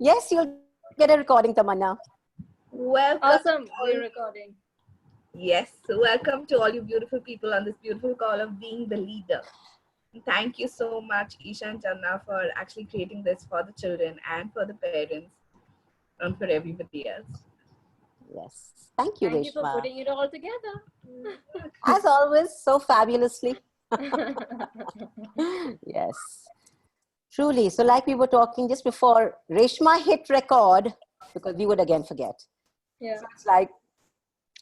Yes, you'll get a recording, Tamanna. Welcome. Awesome. We're recording. Yes, welcome to all you beautiful people on this beautiful call of being the leader. Thank you so much, Isha and Chandana, for actually creating this for the children and for the parents and for everybody else. Yes. Thank you, Thank you for Reshma. putting it all together. As always, so fabulously. Yes. Truly. So like we were talking just before, Reshma hit record because we would again forget. Yeah. So it's like,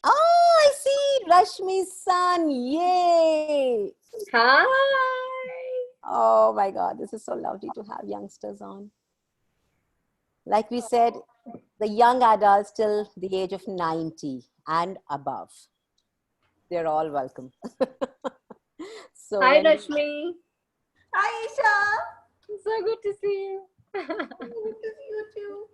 oh, I see Rashmi's son. Yay. Hi. Oh my God, this is so lovely to have youngsters on. Like we said, the young adults till the age of 90 and above. They're all welcome. So Hi, when we- Rashmi. Hi, Isha. So good to see you. Good to see you too.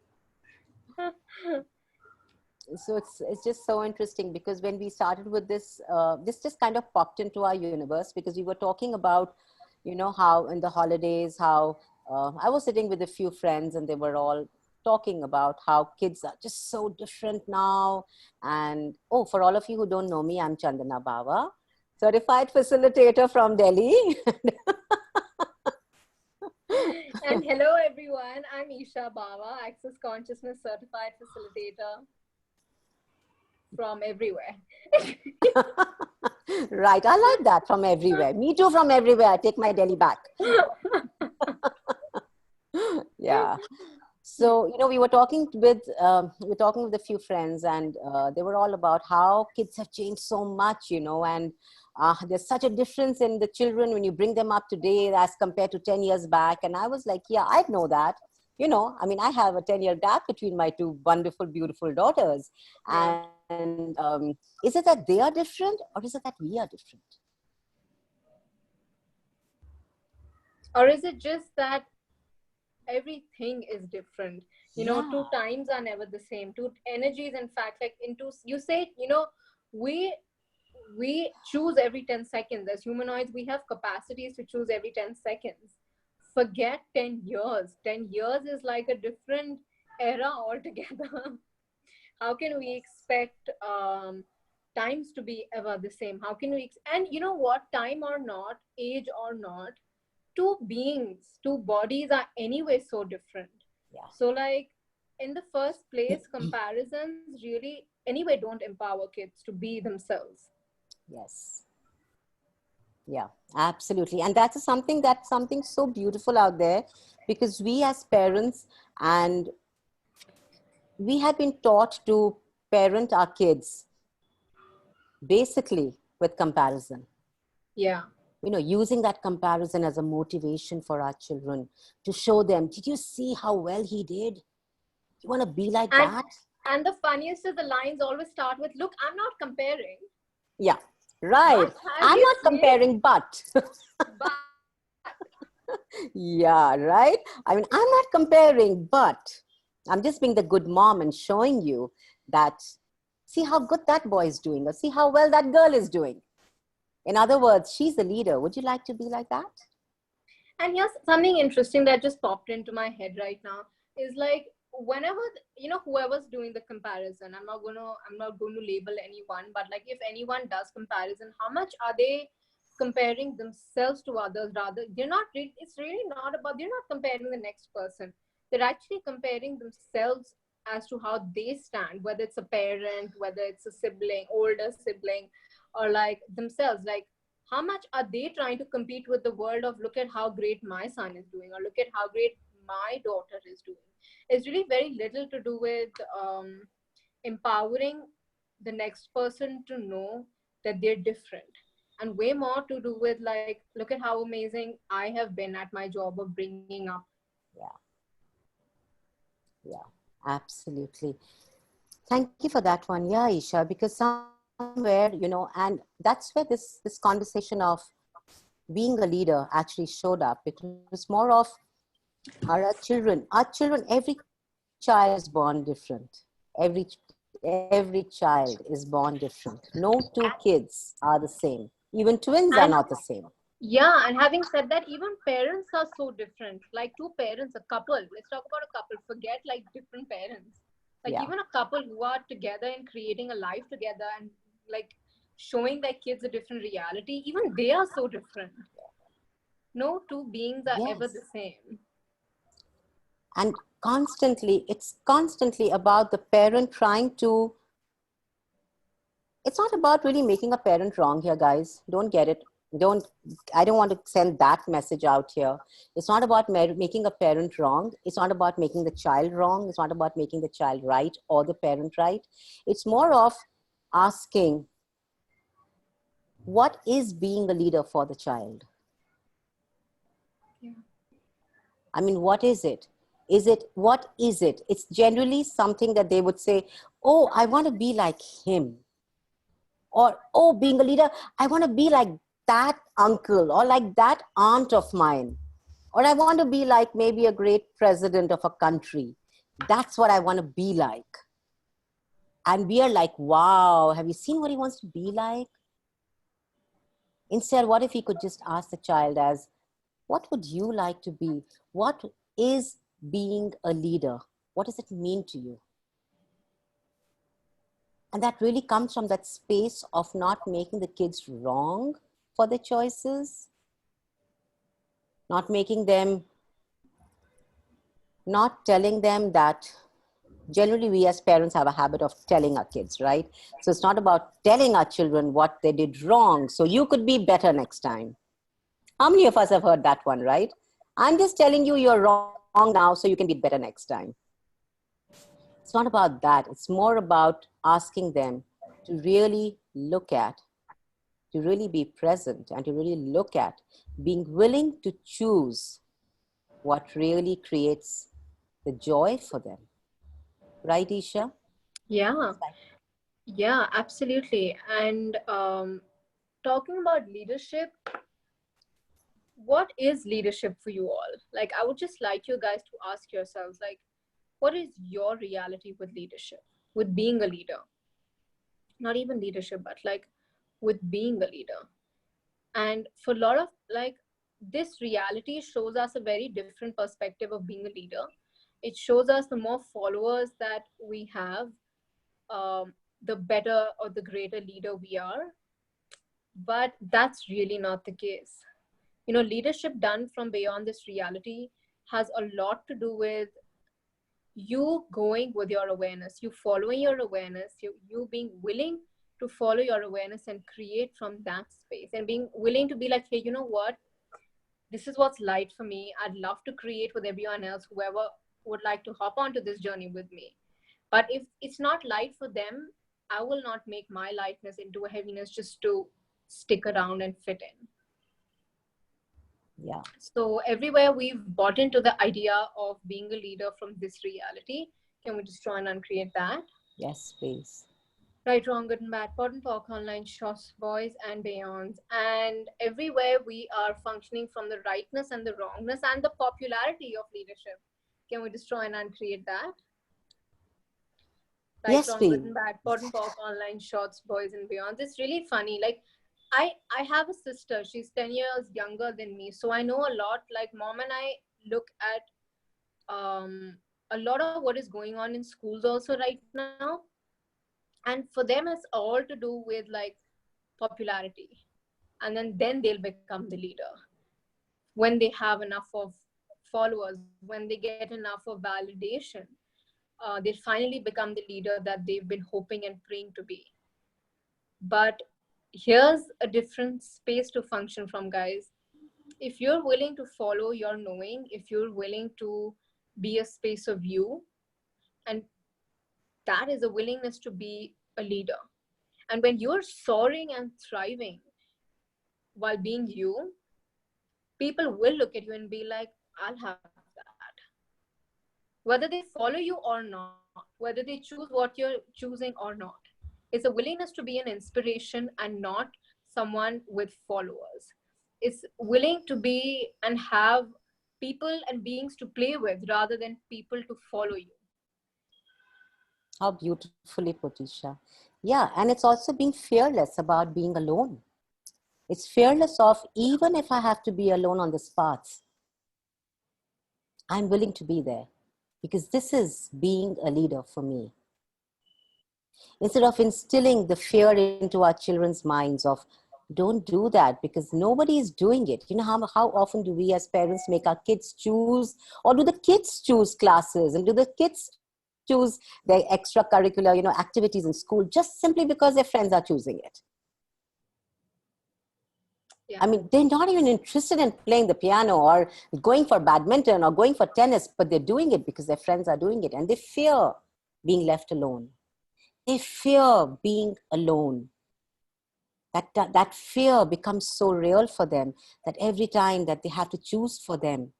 so it's just so interesting because when we started with this, this just kind of popped into our universe because we were talking about, you know, how in the holidays, how I was sitting with a few friends and they were all talking about how kids are just so different now. And oh, for all of you who don't know me, I'm Chandana Bawa, certified facilitator from Delhi. And hello, everyone. I'm Isha Bawa, Access Consciousness Certified Facilitator from everywhere. Right, I like that, from everywhere. Me too, from everywhere. I take my Delhi back. Yeah. So, you know, we were talking with a few friends, and they were all about how kids have changed so much, you know, and there's such a difference in the children when you bring them up today as compared to 10 years back. And I was like, yeah, I know that. You know, I mean, I have a 10-year gap between my two wonderful, beautiful daughters. Yeah. And is it that they are different or is it that we are different? Or is it just that everything is different? You know, Yeah. two times are never the same. Two energies, in fact, like into, you say, you know, we choose every 10 seconds. As humanoids, we have capacities to choose every 10 seconds. Forget 10 years. 10 years is like a different era altogether. How can we expect times to be ever the same? How can we, and you know what, time or not, age or not, two beings, two bodies are anyway so different. Yeah. So like, in the first place, comparisons really anyway don't empower kids to be themselves. Yes. Yeah, absolutely. And that's something so beautiful out there because we as parents and we have been taught to parent our kids basically with comparison. Yeah. You know, using that comparison as a motivation for our children to show them, did you see how well he did? You want to be like And that? and the funniest is the lines always start with, look, I'm not comparing. Yeah, right. But have I'm you not seen? comparing, but. But Yeah, right. I mean, I'm not comparing, but I'm just being the good mom and showing you that, see how good that boy is doing, or see how well that girl is doing. In other words, she's the leader. Would you like to be like that? and here's something interesting that just popped into my head right now is like, whenever you know, whoever's doing the comparison, I'm not going to label anyone, but like, if anyone does comparison, how much are they comparing themselves to others? Rather, they're not really, it's really not about, they're not comparing the next person, they're actually comparing themselves as to how they stand, whether it's a parent, whether it's a sibling, older sibling, or like themselves. Like, how much are they trying to compete with the world of, look at how great my son is doing, or look at how great my daughter is doing? It's really very little to do with empowering the next person to know that they're different, and way more to do with like, look at how amazing I have been at my job of bringing up. Yeah. Yeah, absolutely. Thank you for that one. Yeah, Isha, because somewhere, you know, and that's where this conversation of being a leader actually showed up. It was more of our children. Our children, every child is born different. Every child is born different. No two kids are the same. Even twins are And not the same. Yeah, and having said that, even parents are so different. Like two parents, a couple. Let's talk about a couple. Forget like different parents. Like Yeah. even a couple who are together and creating a life together and like showing their kids a different reality, even they are so different. No two beings are ever the Yes. same. And constantly, it's constantly about the parent trying to, it's not about really making a parent wrong here, guys. Don't get it. Don't, I don't want to send that message out here. It's not about making a parent wrong. It's not about making the child wrong. It's not about making the child right or the parent right. It's more of asking, what is being a leader for the child? Yeah. I mean, what is it? Is it, what is it? It's generally something that they would say, oh, I want to be like him. Or, oh, being a leader, I want to be like that uncle or like that aunt of mine. Or I want to be like maybe a great president of a country. That's what I want to be like. And we are like, wow, have you seen what he wants to be like? Instead, what if he could just ask the child as, what would you like to be? What is being a leader? What does it mean to you? And that really comes from that space of not making the kids wrong for their choices, not making them, not telling them that generally we as parents have a habit of telling our kids, right? So it's not about telling our children what they did wrong. So you could be better next time. How many of us have heard that one, right? I'm just telling you you're wrong now so you can be better next time. It's not about that. It's more about asking them to really look at, to really be present, and to really look at being willing to choose what really creates the joy for them. Right, Isha? Yeah. Yeah, absolutely. And talking about leadership, what is leadership for you all? Like, I would just like you guys to ask yourselves, like, what is your reality with leadership, with being a leader? Not even leadership, but like with being a leader. And for a lot of like, this reality shows us a very different perspective of being a leader. It shows us the more followers that we have, the better or the greater leader we are. But that's really not the case. You know, leadership done from beyond this reality has a lot to do with you going with your awareness, you following your awareness, you being willing to follow your awareness and create from that space, and being willing to be like, hey, you know what, this is what's light for me. I'd love to create with everyone else, whoever would like to hop onto this journey with me. But if it's not light for them, I will not make my lightness into a heaviness just to stick around and fit in. Yeah. So everywhere we've bought into the idea of being a leader from this reality. Can we just try and uncreate that? Yes, please. Right, wrong, good and bad, pod and talk, online, shots, boys and beyonds. And everywhere we are functioning from the rightness and the wrongness and the popularity of leadership. Can we destroy and uncreate that? Right, Yes, wrong, good please. and bad, pod and talk, online, shots, boys and beyonds. It's really funny. Like I have a sister. She's 10 years younger than me, so I know a lot. Like mom and I look at a lot of what is going on in schools also right now, and for them it's all to do with like popularity, and then they'll become the leader when they have enough of followers, when they get enough of validation. They'll finally become the leader that they've been hoping and praying to be. But here's a different space to function from, guys. If you're willing to follow your knowing, if you're willing to be a space of you, and that is a willingness to be a leader. And when you're soaring and thriving while being you, people will look at you and be like, I'll have that. Whether they follow you or not, whether they choose what you're choosing or not, it's a willingness to be an inspiration and not someone with followers. It's willing to be and have people and beings to play with rather than people to follow you. How beautifully put, Isha. Yeah, and it's also being fearless about being alone. It's fearless of, even if I have to be alone on this path, I'm willing to be there, because this is being a leader for me. Instead of instilling the fear into our children's minds of, don't do that because nobody is doing it. You know, how often do we as parents make our kids choose, or do the kids choose classes, and do the kids choose their extracurricular, activities in school, just simply because their friends are choosing it? Yeah. I mean, they're not even interested in playing the piano or going for badminton or going for tennis, but they're doing it because their friends are doing it, and they fear being left alone. They fear being alone. That fear becomes so real for them that every time that they have to choose for them,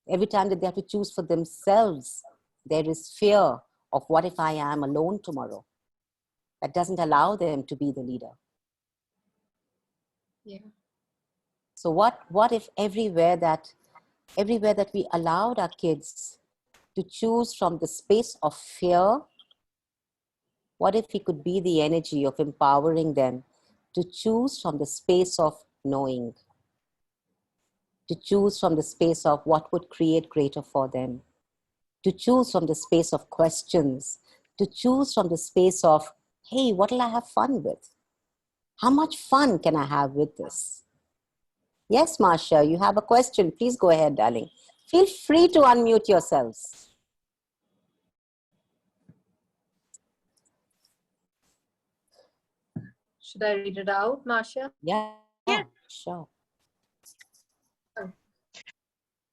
every time that they have to choose for themselves, there is fear of, what if I am alone tomorrow? That doesn't allow them to be the leader. Yeah. So what if everywhere that we allowed our kids to choose from the space of fear, what if we could be the energy of empowering them to choose from the space of knowing, to choose from the space of what would create greater for them, to choose from the space of questions, to choose from the space of, hey, what will I have fun with? How much fun can I have with this? Yes, Marsha, you have a question. Please go ahead, darling. Feel free to unmute yourselves. Should I read it out, Marcia? Yeah, sure.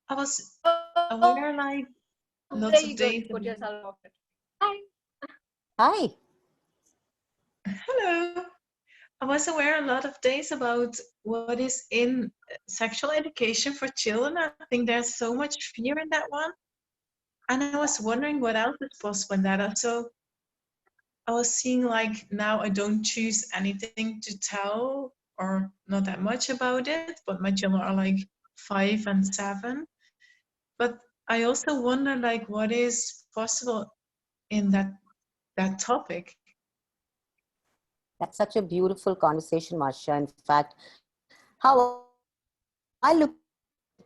I was Oh, aware like lots very of good. days Put ago. yourself off it. Hi. Hi. Hello. I was aware a lot of days about what is in sexual education for children. I think there's so much fear in that one. And I was wondering what else is possible in that. Also, I was seeing like now I don't choose anything to tell or not that much about it, but my children are like 5 and 7. But I also wonder like what is possible in that topic. That's such a beautiful conversation, Marsha. In fact, how I look at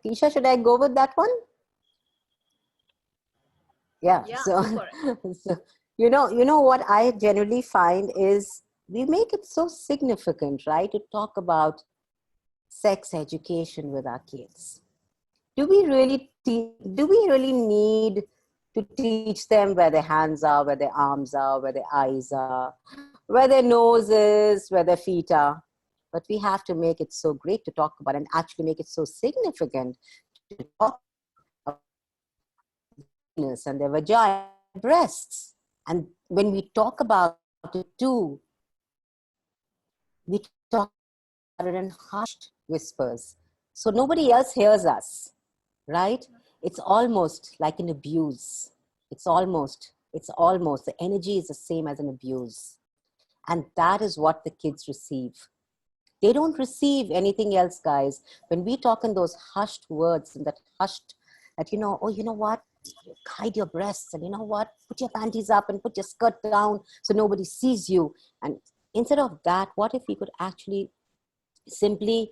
it, Isha, should I go with that one? Yeah. Yeah, So, go for it. so what I generally find is we make it so significant, right, to talk about sex education with our kids. Do we really need to teach them where their hands are, where their arms are, where their eyes are, where their nose is, where their feet are? But we have to make it so great to talk about, and actually make it so significant to talk about their penis and their vagina and their breasts. And when we talk about it too, we talk about it in hushed whispers. So nobody else hears us, right? It's almost like an abuse. It's almost, the energy is the same as an abuse. And that is what the kids receive. They don't receive anything else, guys. When we talk in those hushed words and that hushed, that, oh, you know what? Hide your breasts, and you know what? Put your panties up and put your skirt down so nobody sees you. And instead of that, what if we could actually simply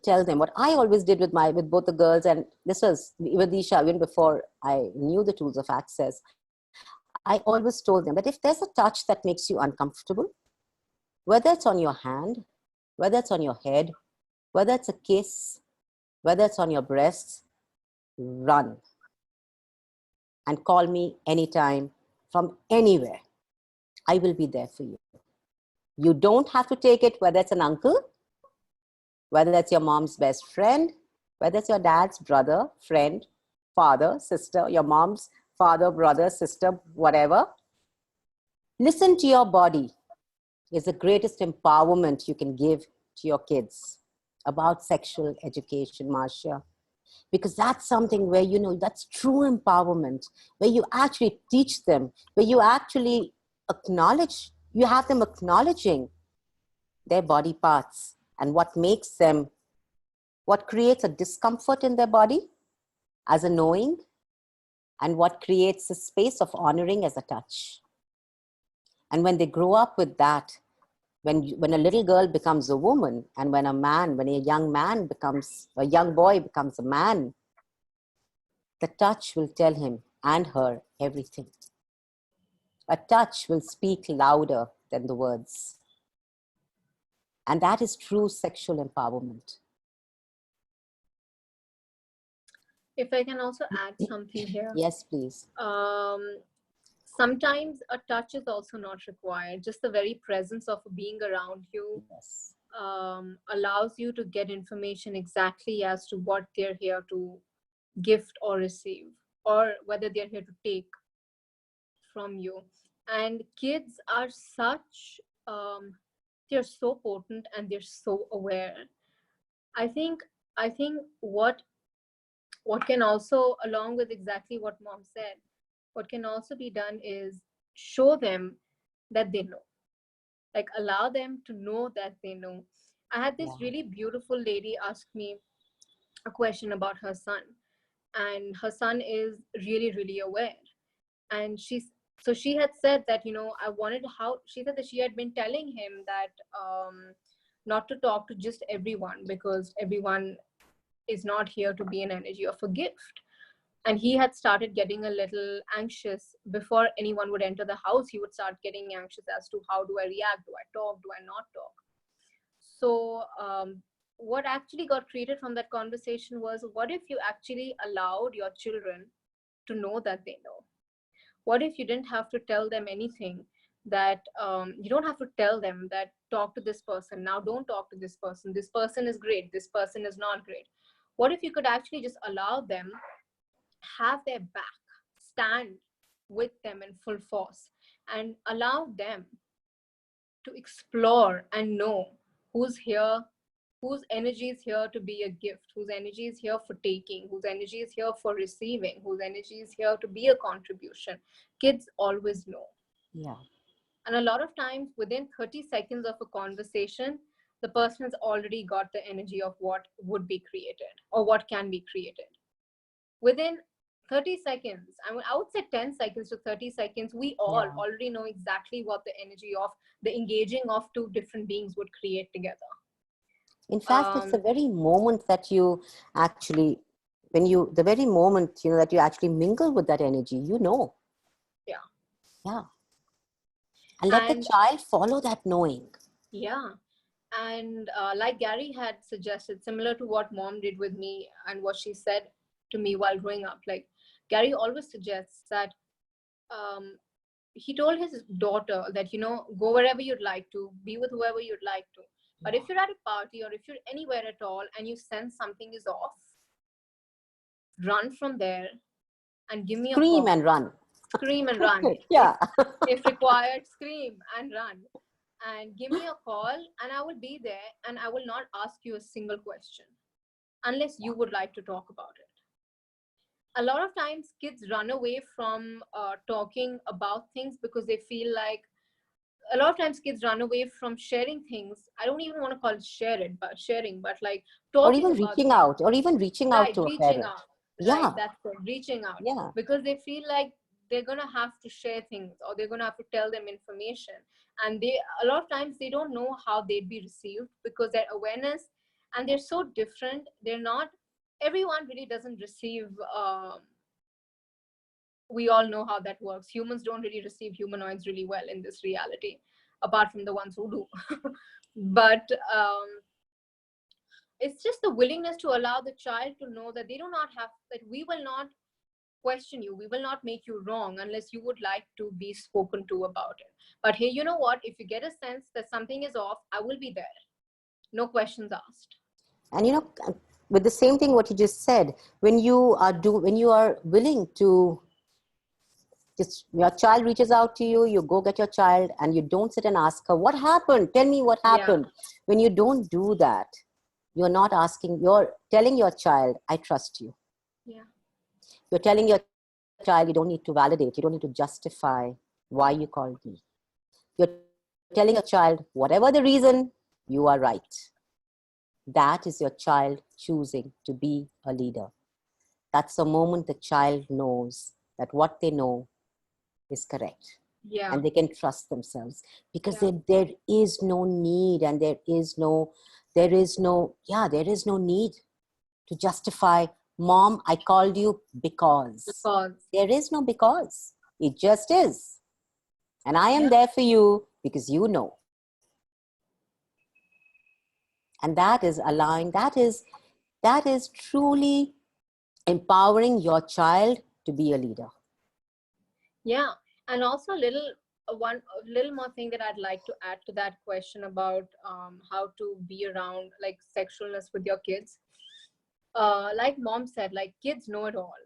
tell them what I always did with both the girls, and this was with Isha even before I knew the tools of access. I always told them that if there's a touch that makes you uncomfortable, whether it's on your hand, whether it's on your head, whether it's a kiss, whether it's on your breasts, run and call me anytime from anywhere. I will be there for you. You don't have to take it, whether it's an uncle, whether it's your mom's best friend, whether it's your dad's brother, friend, father, sister, your mom's father, brother, sister, whatever. Listen to your body is the greatest empowerment you can give to your kids about sexual education, Marcia. Because that's something where, that's true empowerment, where you actually teach them, where you actually acknowledge, you have them acknowledging their body parts and what makes them, what creates a discomfort in their body as a knowing, and what creates a space of honoring as a touch. And when they grow up with that, when a little girl becomes a woman, and when a young boy becomes a man, the touch will tell him and her everything. A touch will speak louder than the words. And that is true sexual empowerment. If I can also add something here. Yes, please. Sometimes a touch is also not required. Just the very presence of being around you Yes. allows you to get information exactly as to what they're here to gift or receive, or whether they're here to take from you. And kids are such, they're so potent and they're so aware. I think I think what can also, along with exactly what mom said, what can also be done is show them that they know, like allow them to know that they know. I had this Yeah. really beautiful lady ask me a question about her son, and her son is really, really aware. And she had said that, I wanted, how she said that she had been telling him that not to talk to just everyone, because everyone is not here to be an energy of a gift. And he had started getting a little anxious before anyone would enter the house. He would start getting anxious as to, how do I react, do I talk, do I not talk? So what actually got created from that conversation was, what if you actually allowed your children to know that they know? What if you didn't have to tell them anything, that you don't have to tell them that talk to this person now, don't talk to this person is great, this person is not great? What if you could actually just allow them, have their back, stand with them in full force, and allow them to explore and know who's here, whose energy is here to be a gift, whose energy is here for taking, whose energy is here for receiving, whose energy is here to be a contribution. Kids always know. Yeah. And a lot of times, within 30 seconds of a conversation, the person has already got the energy of what would be created or what can be created. Within 30 seconds, I would say 10 seconds to 30 seconds, we all Yeah. already know exactly what the energy of the engaging of two different beings would create together. In fact, it's the very moment that you actually, the very moment, that you actually mingle with that energy, Yeah. Yeah. And let the child follow that knowing. Yeah. And like Gary had suggested, similar to what mom did with me and what she said to me while growing up, like Gary always suggests that he told his daughter that, go wherever you'd like to, be with whoever you'd like to. But if you're at a party or if you're anywhere at all and you sense something is off, run from there and give me a call. Scream and run. Scream and run. Yeah. If required, scream and run. And give me a call and I will be there, and I will not ask you a single question unless you would like to talk about it. A lot of times kids run away from talking about things because they feel like, a lot of times kids run away from sharing things. I don't even want to call it sharing, but like talking or even about reaching things. out, or even reaching out to a Reaching parent. out. Yeah. Right, that's it, reaching out. Yeah. Because they feel like they're going to have to share things, or they're going to have to tell them information. And a lot of times they don't know how they'd be received, because their awareness, and they're so different. They're not, everyone really doesn't receive, we all know how that works. Humans don't really receive humanoids really well in this reality, apart from the ones who do. But it's just the willingness to allow the child to know that they do not have, that we will not question you, we will not make you wrong unless you would like to be spoken to about it. But hey, you know what, if you get a sense that something is off, I will be there, no questions asked. And with the same thing what you just said, when you are willing to, just your child reaches out to you, you go get your child, and you don't sit and ask her, what happened, tell me what happened. When you don't do that, you're not asking, you're telling your child, I trust you. You're telling your child, you don't need to validate, you don't need to justify why you called me. You're telling your child, whatever the reason, you are right. That is your child choosing to be a leader. That's the moment the child knows that what they know is correct. Yeah. and they can trust themselves, because Yeah. there is no need, and there is no need to justify, Mom, I called you because. Because. There is no because. It just is. And I am Yeah. there for you because you know. And that is allowing, that is truly empowering your child to be a leader. Yeah. And also a little more thing that I'd like to add to that question about how to be around like sexualness with your kids. Like mom said, like kids know it all.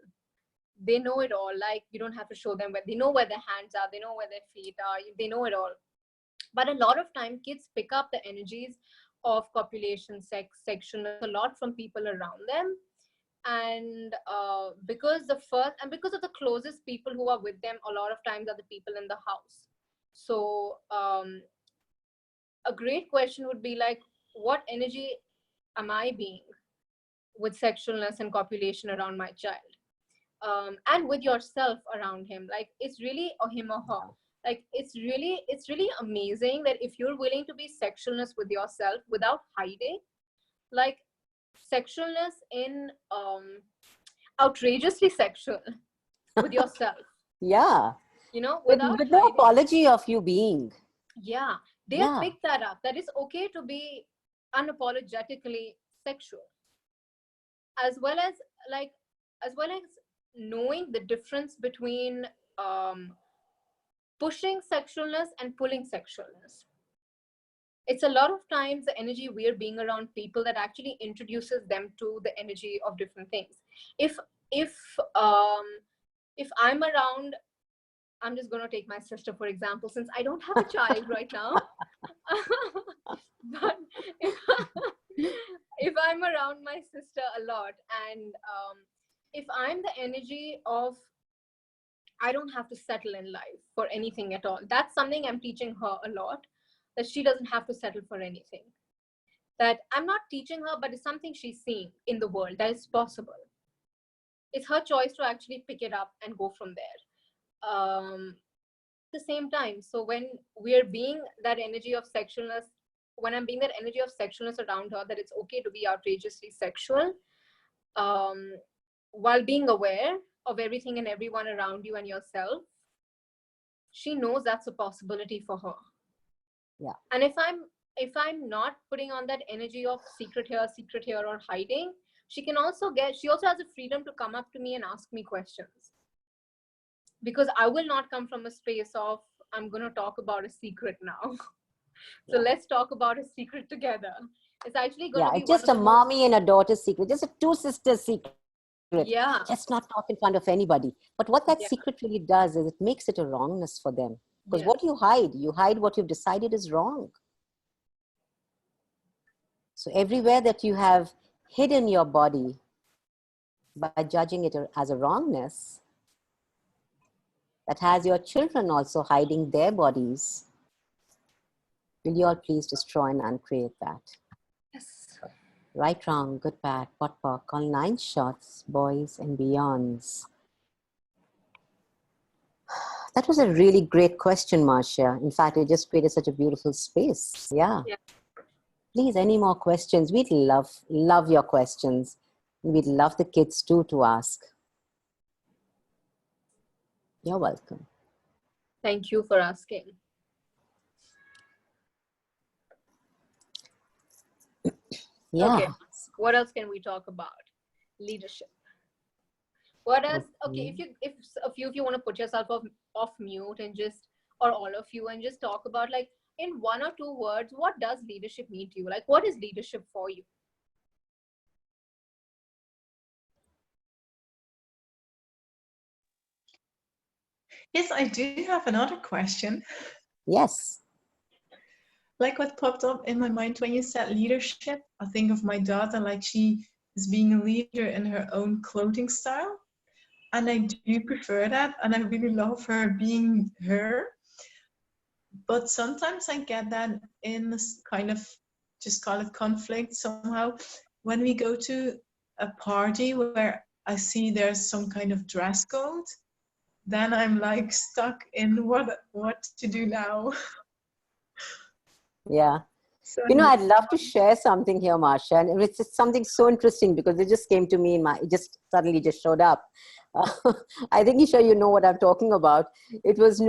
They know it all. Like you don't have to show them where they know where their hands are, they know where their feet are, they know it all. But a lot of time kids pick up the energies of copulation, sex, sexualness a lot from people around them. And because of the closest people who are with them a lot of times are the people in the house. So a great question would be like, what energy am I being with sexualness and copulation around my child, and with yourself around him? Like it's really or him or her. Like it's really amazing that if you're willing to be sexualness with yourself without hiding, like sexualness in outrageously sexual with yourself, Yeah. without With no hiding. apology of you being. Yeah, they'll Yeah. pick that up, that it's okay to be unapologetically sexual, as well as like as well as knowing the difference between um pushing sexualness and pulling sexualness. It's a lot of times the energy we're being around people that actually introduces them to the energy of different things. if if um if I'm around, I'm just going to take my sister for example, since I don't have a child right now. But if, if I'm around my sister a lot, and if I'm the energy of I don't have to settle in life for anything at all, that's something I'm teaching her a lot, that she doesn't have to settle for anything. That I'm not teaching her, but it's something she's seeing in the world that is possible. It's her choice to actually pick it up and go from there. The same time, so when we're being that energy of sexualness, when I'm being that energy of sexualness around her, that it's okay to be outrageously sexual, um, while being aware of everything and everyone around you and yourself, she knows that's a possibility for her. Yeah. And if I'm not putting on that energy of secret here or hiding, she also has the freedom to come up to me and ask me questions, because I will not come from a space of I'm going to talk about a secret now. So let's talk about a secret together. It's actually going to be It's one just of a the most, mommy and a daughter's secret, just a two sisters secret. yeah, Just not talk in front of anybody. But what that yeah, secret really does is it makes it a wrongness for them. Because yeah, what you hide what you've decided is wrong. So everywhere that you have hidden your body by judging it as a wrongness, that has your children also hiding their bodies, will you all please destroy and uncreate that? yes. Right, wrong, good, bad, pot, pock, all 9 shots, boys and beyonds. That was a really great question, Marcia. In fact, it just created such a beautiful space. Yeah. Yeah. Please, any more questions? We'd love your questions. We'd love the kids too to ask. You're welcome. Thank you for asking. Yeah. Okay, what else can we talk about? Leadership. What else? Okay, if a few of you want to put yourself off mute and just, or all of you, and just talk about, like, in 1 or 2 words, what does leadership mean to you? Like, what is leadership for you? Yes, I do have another question. Yes. Like what popped up in my mind when you said leadership, I think of my daughter, like she is being a leader in her own clothing style. And I do prefer that. And I really love her being her. But sometimes I get that in this kind of, just call it conflict somehow, when we go to a party where I see there's some kind of dress code. then I'm like stuck in what to do now. Yeah. So You know, I'd love to share something here, Marsha, and it's just something so interesting because it just came to me it just suddenly just showed up. I think, Isha, you know what I'm talking about. It was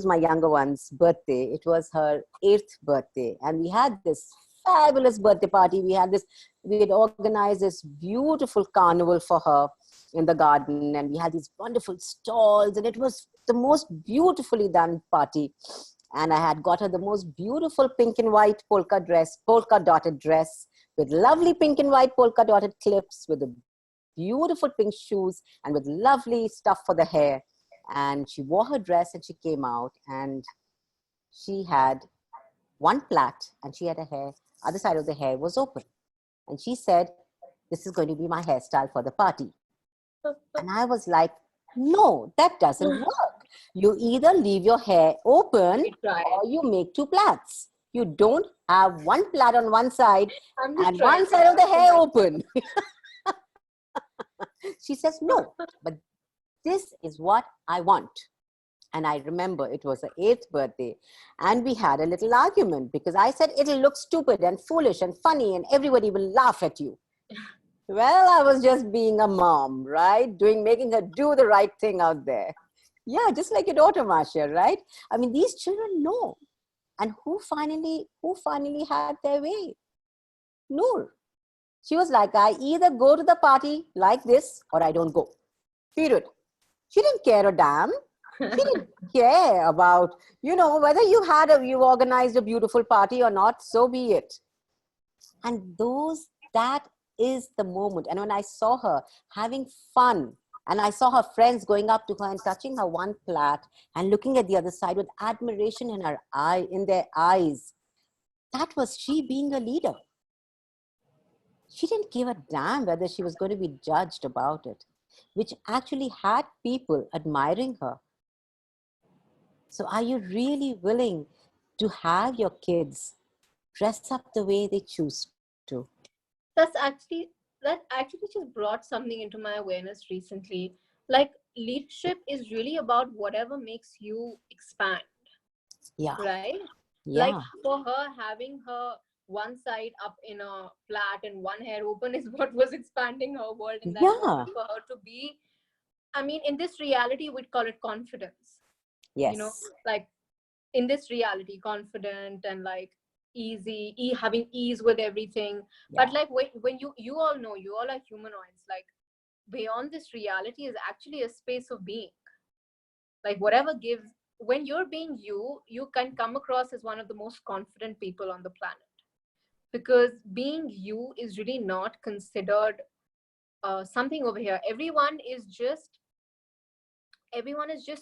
my younger one's birthday. It was her 8th birthday, and we had this fabulous birthday party. We had organized this beautiful carnival for her in the garden, and we had these wonderful stalls, and it was the most beautifully done party. And I had got her the most beautiful pink and white polka dotted dress with lovely pink and white polka dotted clips, with the beautiful pink shoes, and with lovely stuff for the hair. And she wore her dress and she came out, and she had one plait, and she had a hair, other side of the hair was open. And she said, "This is going to be my hairstyle for the party." And I was like, "No, that doesn't work. You either leave your hair open Let me try or it. you make two plaits. You don't have one plait on one side I'm just and trying one to side of the hair imagine open." She says, "No, but this is what I want." And I remember it was her 8th birthday, and we had a little argument because I said, "It'll look stupid and foolish and funny, and everybody will laugh at you." Well, I was just being a mom, right? Making her do the right thing out there. Yeah, just like your daughter, Marcia, right? I mean, these children know. And who finally had their way? Noor. She was like, "I either go to the party like this or I don't go. Period." She didn't care a damn. She didn't care about, whether you organized a beautiful party or not, so be it. And that is the moment. And when I saw her having fun, and I saw her friends going up to her and touching her one plait and looking at the other side with admiration in their eyes, that was she being a leader. She didn't give a damn whether she was going to be judged about it, which actually had people admiring her. So are you really willing to have your kids dress up the way they choose to? that's actually that actually just brought something into my awareness recently. Like, leadership is really about whatever makes you expand, Yeah, right? Like, yeah, for her, having her one side up in a flat and one hair open is what was expanding her world in that yeah, moment. For her to be, I mean, in this reality we'd call it confidence, you know, yes, like, in this reality, confident and like having ease with everything. yeah, But like, when you all know, you all are humanoids, like, beyond this reality is actually a space of being. Like, whatever gives, when you're being you, you can come across as one of the most confident people on the planet, because being you is really not considered something over here. Everyone is just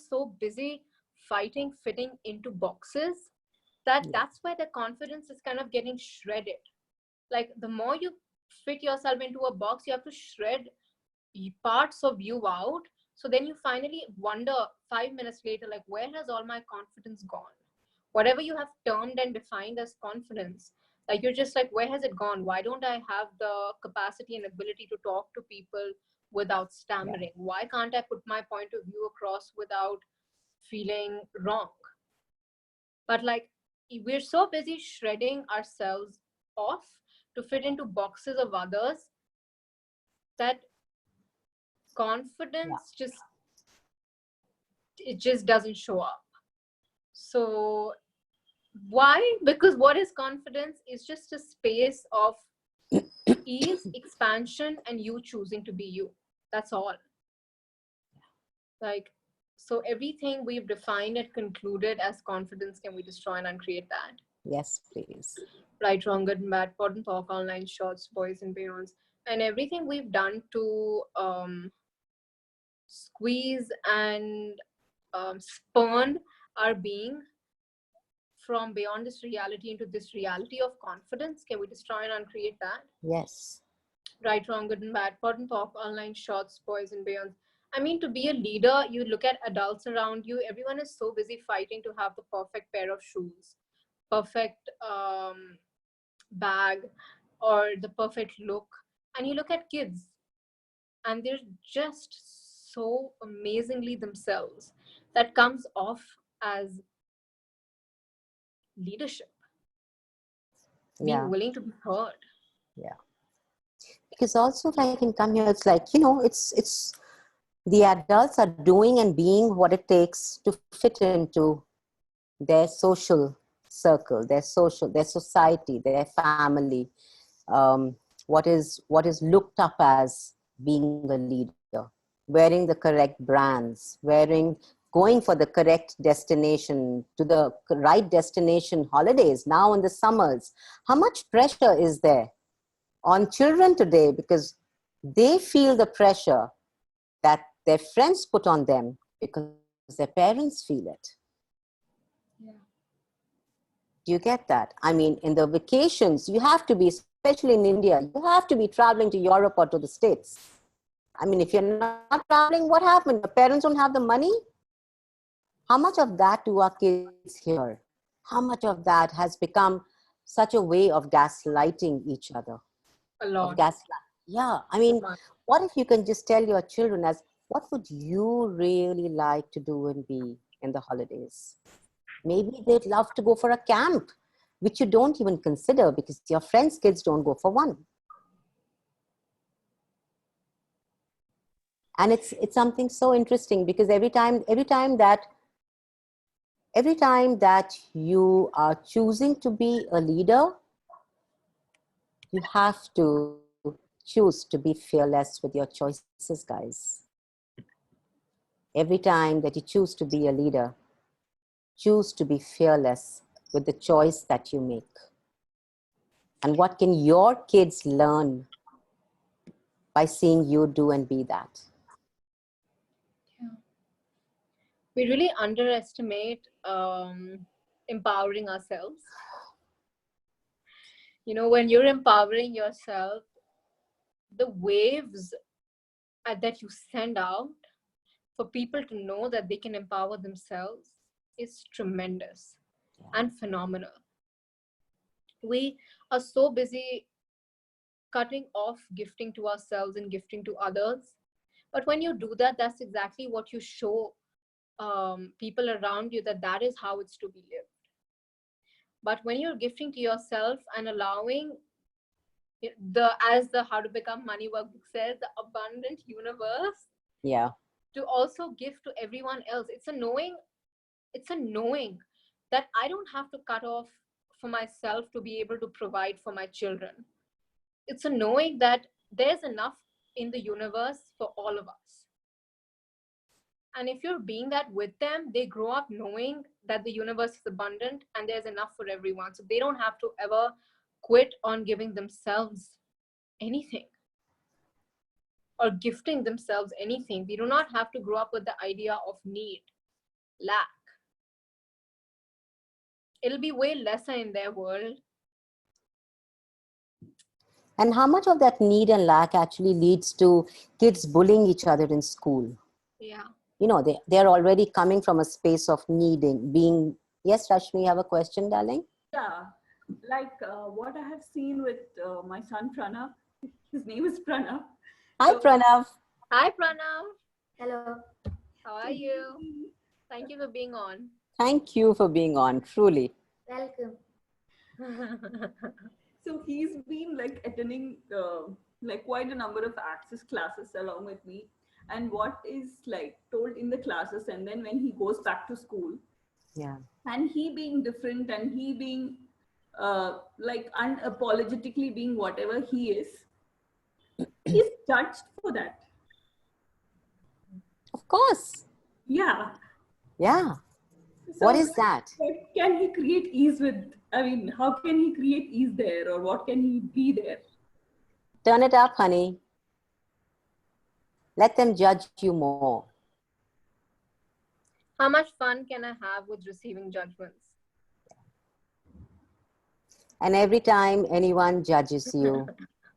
so busy fighting fitting into boxes, yeah, that's where the confidence is kind of getting shredded. Like, the more you fit yourself into a box, you have to shred parts of you out. So then you finally wonder 5 minutes later, like, where has all my confidence gone? Whatever you have termed and defined as confidence, like, you're just like, where has it gone? Why don't I have the capacity and ability to talk to people without yeah, stammering? Why can't I put my point of view across without feeling wrong? But like, we're so busy shredding ourselves off to fit into boxes of others that yeah, confidence just doesn't show up. So why? Because what is confidence is just a space of ease, expansion, and you choosing to be you. That's all. Like, so everything we've defined and concluded as confidence, can we destroy and uncreate that? yes, please. Right, wrong, good and bad, pod and talk, online, shorts, boys and beyonds, and everything we've done to squeeze and spurn our being from beyond this reality into this reality of confidence. Can we destroy and uncreate that? Yes, Right, wrong, good and bad, pod and talk, online, shorts, boys and beyonds. I mean, to be a leader, you look at adults around you, everyone is so busy fighting to have the perfect pair of shoes, perfect bag, or the perfect look. And you look at kids, and they're just so amazingly themselves that comes off as leadership, being Yeah. willing to be heard. Yeah. Because also if I can come here, it's like, it's the adults are doing and being what it takes to fit into their social circle, their society, their family, what is looked up as being a leader, wearing the correct brands, going for the correct destination, to the right destination, holidays now in the summers. How much pressure is there on children today, because they feel the pressure that their friends put on them because their parents feel it. Yeah. Do you get that? I mean, in the vacations, you have to be, especially in India, you have to be traveling to Europe or to the States. I mean, if you're not traveling, what happened? Your parents don't have the money? How much of that do our kids hear? How much of that has become such a way of gaslighting each other? A Of lot. gaslight. Yeah. I mean, Much. what if you can just tell your children as, what would you really like to do and be in the holidays? Maybe they'd love to go for a camp, which you don't even consider because your friends' kids don't go for one. And it's something so interesting because every time that you are choosing to be a leader, you have to choose to be fearless with your choices, guys. Every time that you choose to be a leader, choose to be fearless with the choice that you make. And what can your kids learn by seeing you do and be that? Yeah. We really underestimate empowering ourselves. You know, when you're empowering yourself, the waves that you send out for people to know that they can empower themselves is tremendous and phenomenal. We are so busy cutting off gifting to ourselves and gifting to others. But when you do that, that's exactly what you show people around you, that that is how it's to be lived. But when you're gifting to yourself and allowing the, as the How to Become Money workbook says, the abundant universe Yeah. to also give to everyone else, it's a knowing that I don't have to cut off for myself to be able to provide for my children. It's a knowing that there's enough in the universe for all of us. And if you're being that with them, they grow up knowing that the universe is abundant and there's enough for everyone. So they don't have to ever quit on giving themselves anything or gifting themselves anything. They do not have to grow up with the idea of need, lack. It'll be way lesser in their world. And how much of that need and lack actually leads to kids bullying each other in school? Yeah. They're already coming from a space of needing, being. Yes, Rashmi, you have a question, darling? Yeah, like what I have seen with my son Pranav. His name is Pranav. Hi, So, Pranav. Hi, Pranav. Hello. How so are you? Thank you for being on. Thank you for being on, truly. Welcome. so he's been like attending like quite a number of access classes along with me, and what is like told in the classes, and then when he goes back to school, Yeah. and he being different, and he being like unapologetically being whatever he is, he's judged for that. Of course. Yeah. Yeah. What So is that? what can he create ease with? I mean, how can he create ease there, or what can he be there? Turn it up, honey. Let them judge you more. How much fun can I have with receiving judgments? And every time anyone judges you,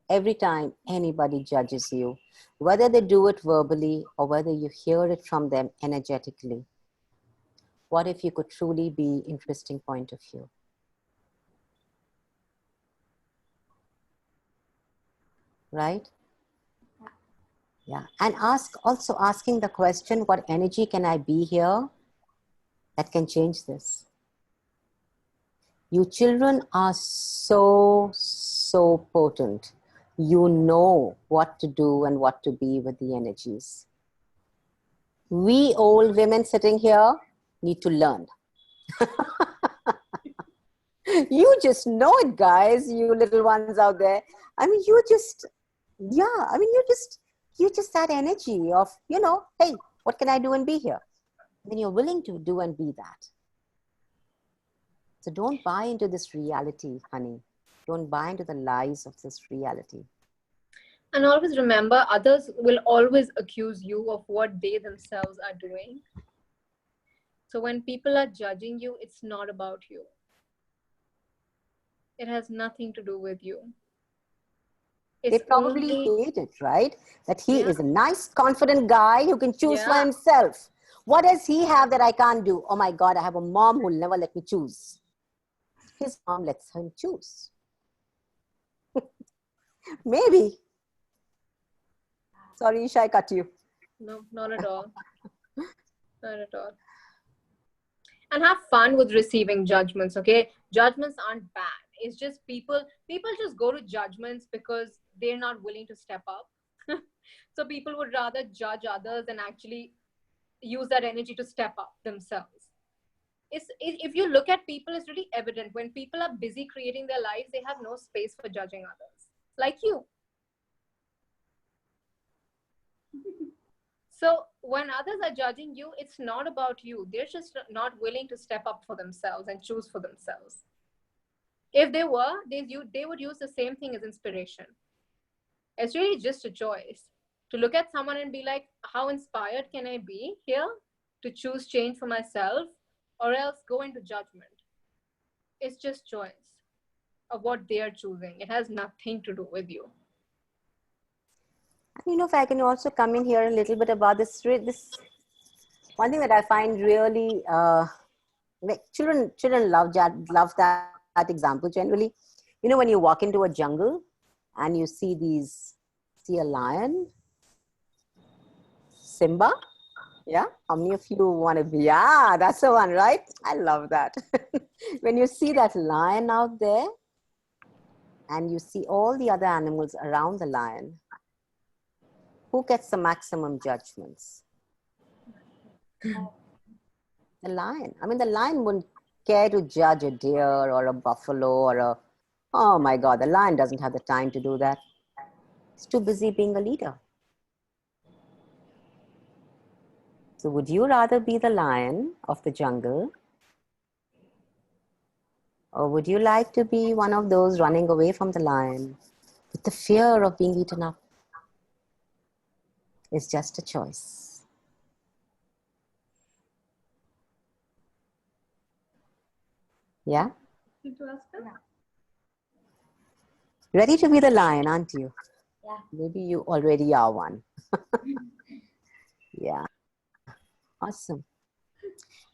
every time anybody judges you, whether they do it verbally or whether you hear it from them energetically, what if you could truly be interesting point of view? Right? Yeah. And also asking the question, what energy can I be here that can change this? You children are so potent. You know what to do and what to be with the energies. We old women sitting here need to learn. You just know it, guys, you little ones out there. I mean, you just, yeah, I mean, you just that energy of, hey, what can I do and be here? Then you're willing to do and be that. So don't buy into this reality, honey. Don't buy into the lies of this reality. And always remember, others will always accuse you of what they themselves are doing. So when people are judging you, it's not about you. It has nothing to do with you. They It's probably only, hate it, right? That he yeah, is a nice, confident guy who can choose for yeah. himself. What does he have that I can't do? Oh my God, I have a mom who will never let me choose. His mom lets him choose. Maybe. Sorry, Isha, I cut you. No, not at all. Not at all. And have fun with receiving judgments, okay? Judgments aren't bad. It's just people just go to judgments because they're not willing to step up. So people would rather judge others and actually use that energy to step up themselves. If you look at people, it's really evident when people are busy creating their lives, they have no space for judging others, like you. So when others are judging you, it's not about you. They're just not willing to step up for themselves and choose for themselves. If they were, they would use the same thing as inspiration. It's really just a choice to look at someone and be like, how inspired can I be here to choose change for myself, or else go into judgment. It's just choice of what they are choosing. It has nothing to do with you. If I can also come in here a little bit about this one thing that I find really, like children love that example generally. When you walk into a jungle and you see a lion, Simba. Yeah, how many of you want to be? Yeah, that's the one, right? I love that. When you see that lion out there and you see all the other animals around the lion, who gets the maximum judgments? The lion. I mean, the lion wouldn't care to judge a deer or a buffalo oh my God, the lion doesn't have the time to do that. He's too busy being a leader. So would you rather be the lion of the jungle, or would you like to be one of those running away from the lion with the fear of being eaten up? It's just a choice. Yeah? Ready to be the lion, aren't you? Yeah. Maybe you already are one. Yeah. Awesome.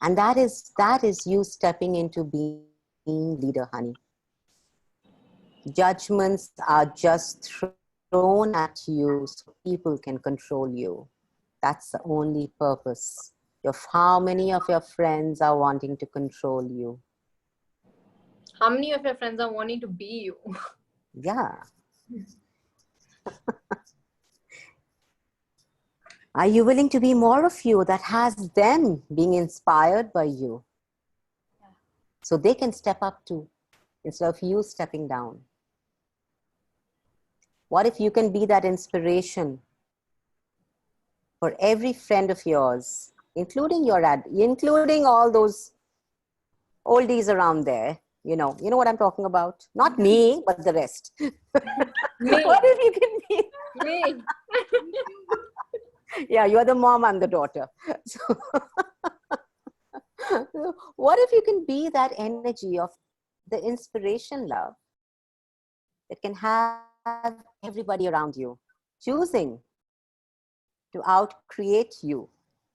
And that is you stepping into being leader, honey. Judgments are just thrown at you so people can control you. That's the only purpose of how many of your friends are wanting to control you. How many of your friends are wanting to be you? Yeah. Are you willing to be more of you that has them being inspired by you? So they can step up too, instead of you stepping down. What if you can be that inspiration for every friend of yours, including including all those oldies around there? You know what I'm talking about? Not me, but the rest. Me. What if you can be? Me. Yeah, you're the mom, I'm the daughter. So, what if you can be that energy of the inspiration, love, that can have everybody around you choosing to out-create you,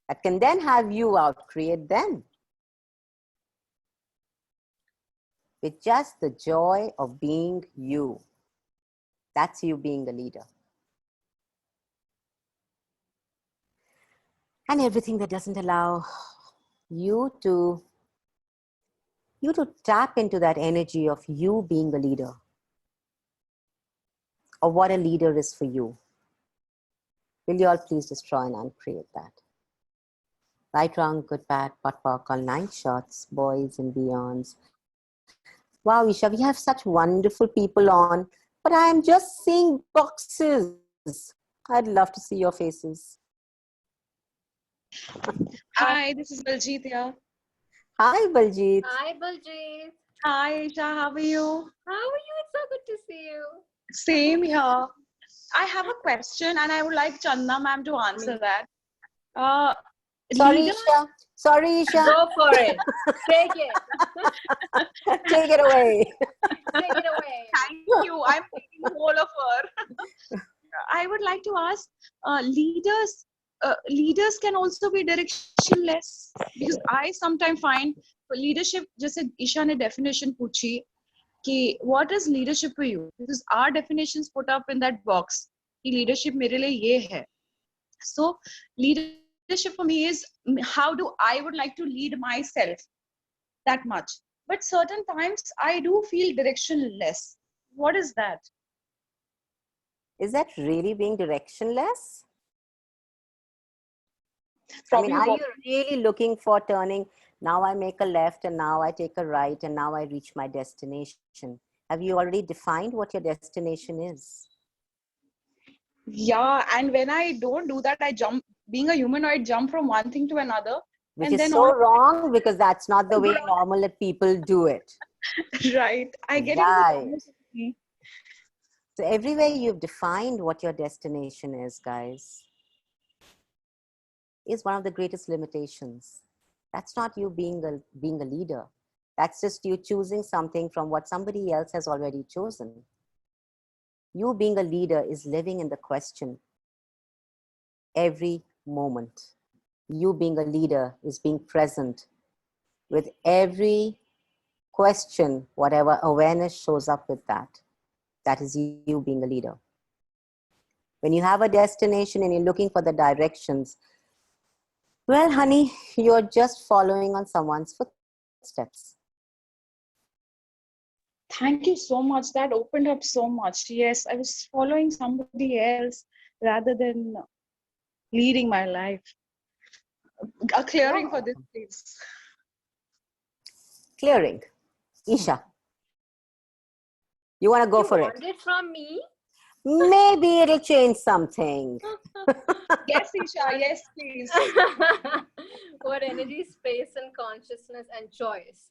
that can then have you out-create them with just the joy of being you. That's you being the leader. and everything that doesn't allow you to tap into that energy of you being a leader, or what a leader is for you. Will you all please destroy and uncreate that? Right, wrong, good, bad, pot, pock, all 9 shots, boys and beyonds. Wow, Isha, we have such wonderful people on, but I am just seeing boxes. I'd love to see your faces. Hi, this is Baljeet here. Hi, Baljeet. Hi, Baljeet. Hi, Isha, how are you? How are you? It's so good to see you. Same here. I have a question and I would like Chandana ma'am to answer that. Uh, Sorry, leader, Isha. Sorry, Isha. Go for it. Take it. Take it away. Take it away. thank you. I'm taking the whole of her. I would like to ask, leaders can also be directionless because I sometimes find leadership, just as Isha ne definition puchi, कि what is leadership for you? Because our definitions put up in that box कि leadership मेरे लिए ये है. So leadership for me is how do I would like to lead myself that much. But certain times I do feel directionless. What is that? Is that really being directionless? Probably are you really looking for turning, now I make a left and now I take a right and now I reach my destination? Have you already defined what your destination is? Yeah, and when I don't do that, I jump, being a humanoid, jump from one thing to another. Which and is then so wrong, because that's not the way normal people do it. right. I get into Right. the So everywhere you've defined what your destination is, guys, is one of the greatest limitations. That's not you being a leader. That's just you choosing something from what somebody else has already chosen. You being a leader is living in the question every moment. You being a leader is being present with every question, whatever awareness shows up with that. That is you being a leader. When you have a destination and you're looking for the directions, well, honey, you're just following on someone's footsteps. Thank you so much. That opened up so much. Yes, I was following somebody else rather than leading my life. A clearing for this, please. Clearing. Isha, you want to go for it? Want it from me? Maybe it'll change something. Yes, Isha. Yes, please. What energy, space, and consciousness and choice.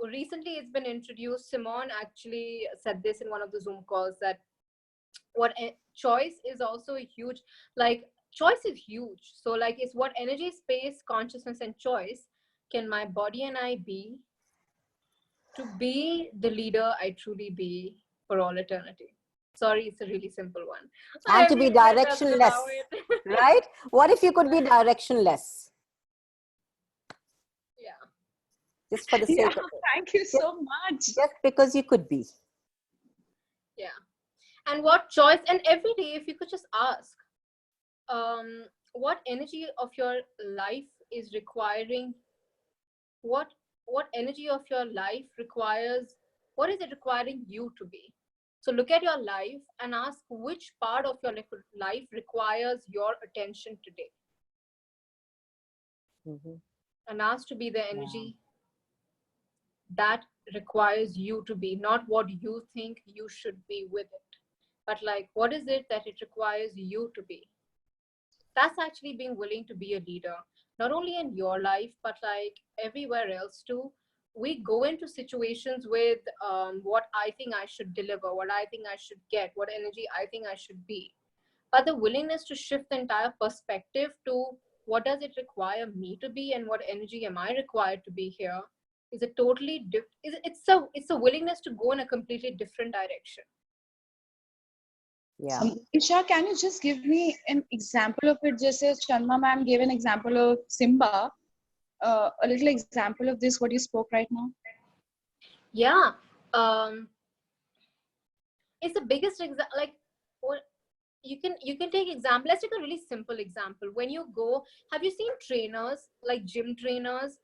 Recently, it's been introduced. Simone actually said this in one of the Zoom calls that choice is also a huge, like choice is huge. So like it's what energy, space, consciousness, and choice can my body and I be to be the leader I truly be for all eternity. Sorry, it's a really simple one. And to be directionless, right? What if you could be directionless? Yeah. Just for the sake of it. Thank you so much. Just because you could be. Yeah. And what choice, and every day, if you could just ask, what energy of your life is requiring, what energy of your life requires, what is it requiring you to be? So look at your life and ask which part of your life requires your attention today. And ask to be the energy that requires you to be, not what you think you should be with it, but like what is it that it requires you to be. That's actually being willing to be a leader, not only in your life but like everywhere else too. We go into situations with what I think I should deliver, what I think I should get, what energy I think I should be, but the willingness to shift the entire perspective to what does it require me to be and what energy am I required to be here is a totally it's a willingness to go in a completely different direction. Yeah. Isha, can you just give me an example of it? Just as Chandana ma'am gave an example of Simba, a little example of this, what you spoke right now? Yeah. It's the biggest example. Like, you can take example. Let's take a really simple example. When you go, have you seen trainers, like gym trainers?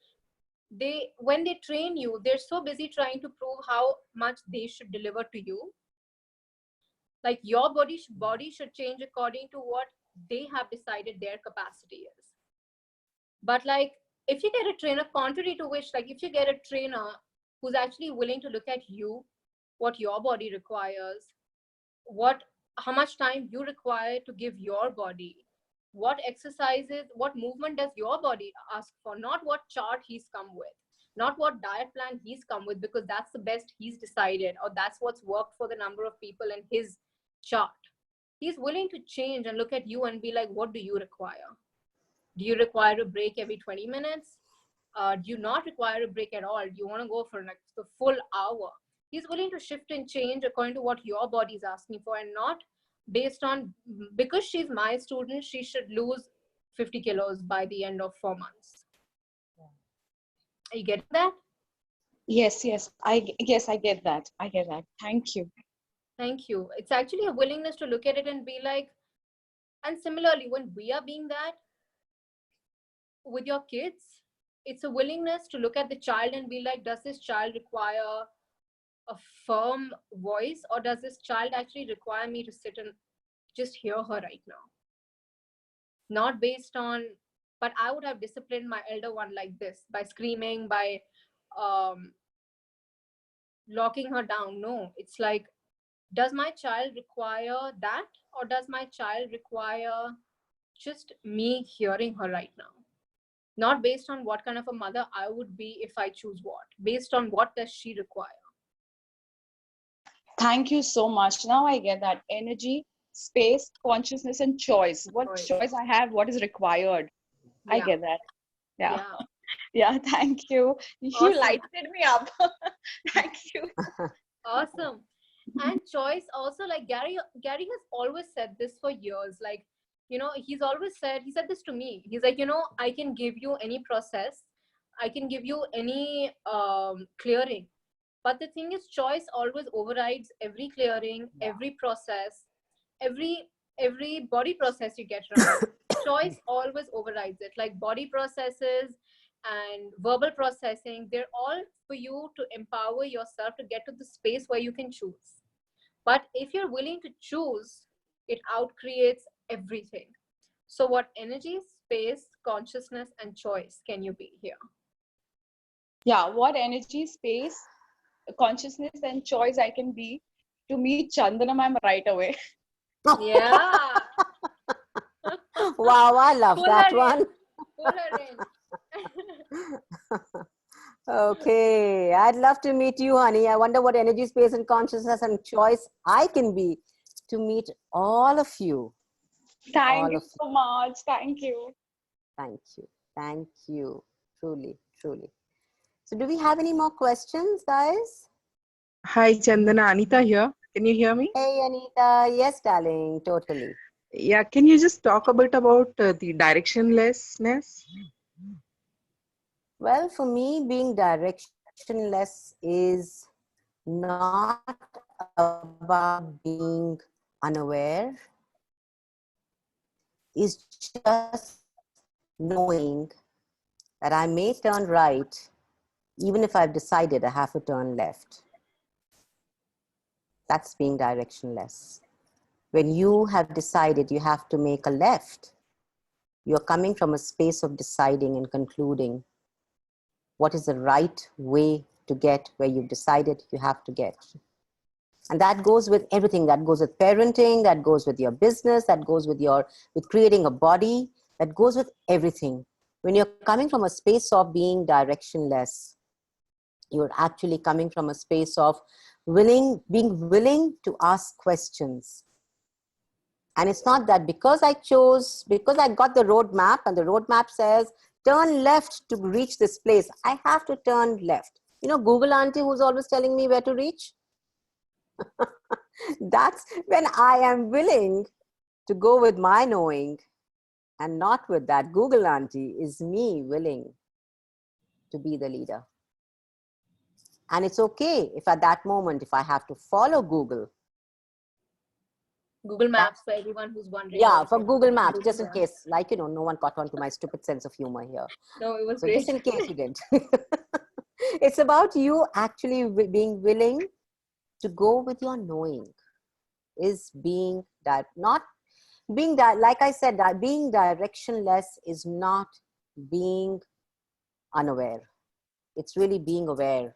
They, when they train you, they're so busy trying to prove how much they should deliver to you. Like your body should change according to what they have decided their capacity is. But like, if you get a trainer, contrary to which, like if you get a trainer who's actually willing to look at you, what your body requires, what, how much time you require to give your body, what exercises, what movement does your body ask for, not what chart he's come with, not what diet plan he's come with, because that's the best he's decided, or that's what's worked for the number of people in his chart. He's willing to change and look at you and be like, what do you require? Do you require a break every 20 minutes? Do you not require a break at all? Do you want to go for like the full hour? He's willing to shift and change according to what your body is asking for, and not based on, because she's my student, she should lose 50 kilos by the end of 4 months. Are you getting that? Yes, I get that. I get that. Thank you. Thank you. It's actually a willingness to look at it and be like, and similarly, when we are being that with your kids, it's a willingness to look at the child and be like, does this child require a firm voice, or does this child actually require me to sit and just hear her right now? Not based on, but I would have disciplined my elder one like this, by screaming, by locking her down. No, it's like, does my child require that, or does my child require just me hearing her right now? Not based on what kind of a mother I would be if I choose what, based on what does she require. Thank you so much. Now I get that. Energy, space, consciousness, and choice. What choice I have, what is required. I get that. Yeah. Yeah, thank you. You Awesome. lighted me up. Thank you. Awesome. And choice also, like Gary has always said this for years. Like, you know, he said this to me. He's like, you know, I can give you any process, I can give you any clearing, but the thing is, choice always overrides every clearing, every process, every body process you get from it. Choice always overrides it. Like body processes and verbal processing, they're all for you to empower yourself to get to the space where you can choose. But if you're willing to choose, it outcreates everything. So what energy, space, consciousness, and choice can you be here? Yeah, what energy, space, consciousness, and choice I can be to meet Chandana ma'am right away. Yeah. Wow, I love Pull that her one. in. Pull her in. Okay, I'd love to meet you, honey. I wonder what energy, space, and consciousness and choice I can be to meet all of you. Thank you so much. Thank you. Thank you. Thank you. Truly, truly. So do we have any more questions, guys? Hi, Chandana. Anita here. Can you hear me? Hey, Anita. Yes, darling. Totally. Yeah. Can you just talk a bit about the directionlessness? Well, for me, being directionless is not about being unaware. It's just knowing that I may turn right, even if I've decided I have to turn left. That's being directionless. When you have decided you have to make a left, you're coming from a space of deciding and concluding what is the right way to get where you've decided you have to get. And that goes with everything. That goes with parenting, that goes with your business, that goes with creating a body, that goes with everything. When you're coming from a space of being directionless, you're actually coming from a space of being willing to ask questions. And it's not that because I got the roadmap and the roadmap says, turn left to reach this place, I have to turn left. You know, Google auntie who's always telling me where to reach? That's when I am willing to go with my knowing and not with that Google auntie. Is me willing to be the leader. And it's okay if at that moment, if I have to follow Google, Google That, Maps for everyone who's wondering yeah, what for Google exactly Maps, Google just in Maps. case, like, no one caught on to my stupid sense of humor here. No, it was So just great. in case you didn't. It's about you actually being willing to go with your knowing, is being that, not being that, like I said, that being directionless is not being unaware. It's really being aware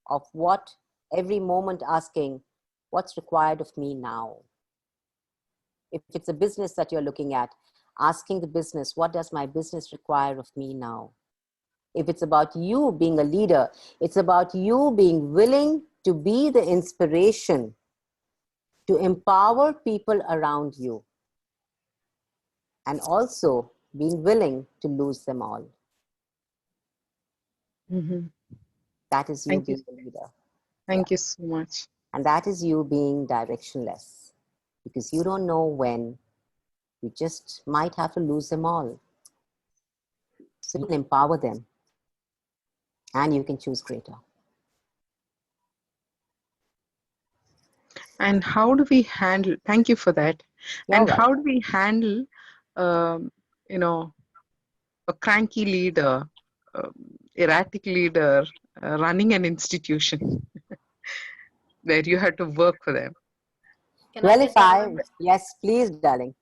of what, every moment asking, what's required of me now? If it's a business that you're looking at, asking the business, what does my business require of me now? If it's about you being a leader, it's about you being willing to be the inspiration to empower people around you, and also being willing to lose them all. Mhm. That is you Thank you. being a leader. Thank you so much. And that is you being directionless, because you don't know when you just might have to lose them all. So you can empower them and you can choose greater. And how do we handle, thank you for that. You're And how welcome. do we handle, um, you know, a cranky leader, um, erratic leader running an institution where you had to work for them? Can I Well, if get that I, one? yes, please, darling.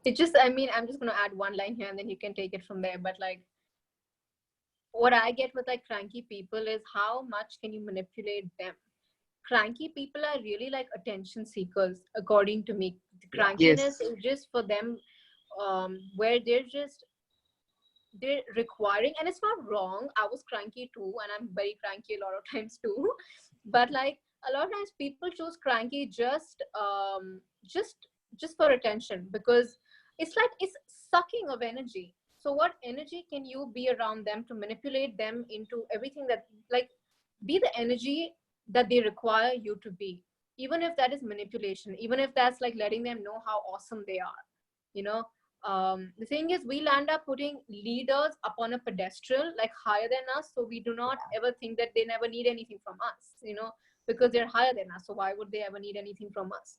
It just, I mean, I'm just going to add one line here and then you can take it from there. But like, what I get with like cranky people is how much can you manipulate them? Cranky people are really like attention seekers, according to me. The Yeah. crankiness Yes. is just for them, where they're requiring, and it's not wrong. I was cranky too, and I'm very cranky a lot of times too. But like a lot of times people choose cranky just for attention, because it's like it's sucking of energy. So what energy can you be around them to manipulate them into everything that, like, be the energy that they require you to be, even if that is manipulation, even if that's like letting them know how awesome they are, you know. The thing is, we'll end up putting leaders up on a pedestal, like higher than us, so we do not ever think that they never need anything from us, you know, because they're higher than us, so why would they ever need anything from us?